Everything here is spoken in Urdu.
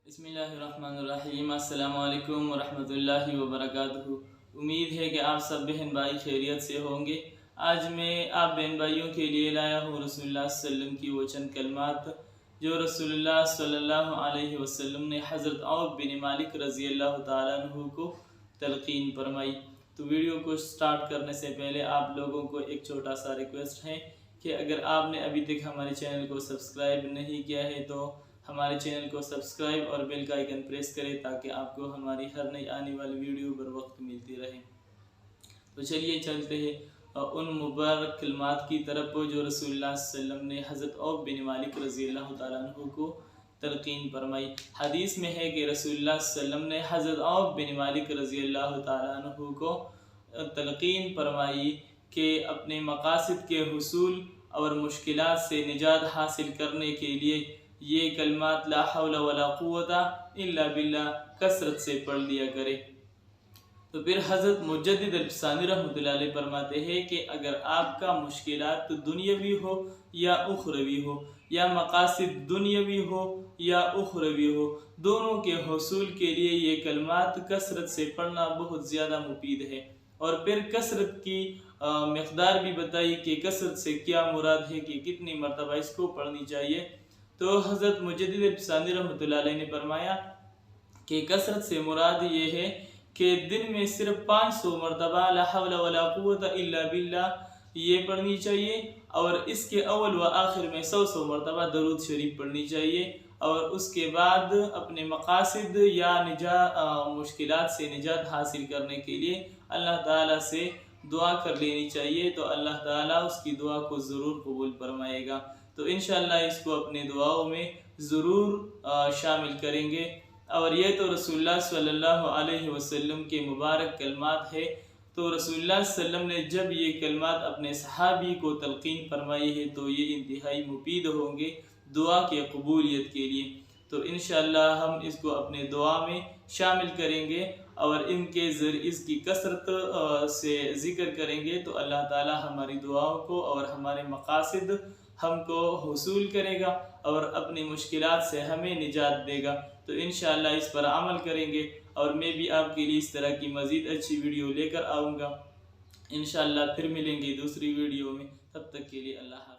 بسم اللہ الرحمن الرحیم۔ السلام علیکم ورحمۃ اللہ وبرکاتہ۔ امید ہے کہ آپ سب بہن بھائی خیریت سے ہوں گے۔ آج میں آپ بہن بھائیوں کے لیے لایا ہوں رسول اللہ صلی اللہ علیہ وسلم کی وہ چند کلمات جو رسول اللہ صلی اللہ علیہ وسلم نے حضرت عوف بن مالک رضی اللہ تعالیٰ عنہ کو تلقین فرمائی۔ تو ویڈیو کو سٹارٹ کرنے سے پہلے آپ لوگوں کو ایک چھوٹا سا ریکویسٹ ہے کہ اگر آپ نے ابھی تک ہمارے چینل کو سبسکرائب نہیں کیا ہے تو ہمارے چینل کو سبسکرائب اور بیل کا آئیکن پریس کریں تاکہ آپ کو ہماری ہر نئی آنے والی ویڈیو بر وقت ملتی رہے۔ تو چلیے چلتے ہیں ان مبارک کلمات کی طرف جو رسول اللہ صلی اللہ علیہ وسلم نے حضرت عوف بن مالک رضی اللہ تعالیٰ عنہ کو تلقین فرمائی۔ حدیث میں ہے کہ رسول اللہ صلی اللہ علیہ وسلم نے حضرت عوف بن مالک رضی اللہ تعالیٰ عنہ کو تلقین فرمائی کہ اپنے مقاصد کے حصول اور مشکلات سے نجات حاصل کرنے کے لیے یہ کلمات لا حول ولا قوت الا باللہ کثرت سے پڑھ لیا کرے۔ تو پھر حضرت مجدد الفسانی رحمۃ اللہ علیہ فرماتے ہیں کہ اگر آپ کا مشکلات دنیاوی ہو یا اخروی ہو یا مقاصد دنیاوی ہو یا اخروی ہو، دونوں کے حصول کے لیے یہ کلمات کثرت سے پڑھنا بہت زیادہ مفید ہے۔ اور پھر کثرت کی مقدار بھی بتائی کہ کثرت سے کیا مراد ہے کہ کتنی مرتبہ اس کو پڑھنی چاہیے۔ تو حضرت مجدد الفسانی رحمۃ اللہ علیہ نے فرمایا کہ کثرت سے مراد یہ ہے کہ دن میں صرف 500 مرتبہ لا حول ولا قوت الا باللہ یہ پڑھنی چاہیے، اور اس کے اول و آخر میں 100 مرتبہ درود شریف پڑھنی چاہیے، اور اس کے بعد اپنے مقاصد یا مشکلات سے نجات حاصل کرنے کے لیے اللہ تعالیٰ سے دعا کر لینی چاہیے، تو اللہ تعالیٰ اس کی دعا کو ضرور قبول فرمائے گا۔ تو انشاءاللہ اس کو اپنے دعاؤں میں ضرور شامل کریں گے۔ اور یہ تو رسول اللہ صلی اللہ علیہ وسلم کے مبارک کلمات ہے۔ تو رسول اللہ صلی اللہ علیہ وسلم نے جب یہ کلمات اپنے صحابی کو تلقین فرمائی ہے تو یہ انتہائی مفید ہوں گے دعا کی قبولیت کے لیے۔ تو انشاءاللہ ہم اس کو اپنے دعا میں شامل کریں گے اور ان کے ذریعے اس کی کثرت سے ذکر کریں گے تو اللہ تعالی ہماری دعاؤں کو اور ہمارے مقاصد ہم کو حصول کرے گا اور اپنی مشکلات سے ہمیں نجات دے گا۔ تو انشاءاللہ اس پر عمل کریں گے، اور میں بھی آپ کے لیے اس طرح کی مزید اچھی ویڈیو لے کر آؤں گا۔ انشاءاللہ پھر ملیں گے دوسری ویڈیو میں، تب تک کے لیے اللہ حافظ۔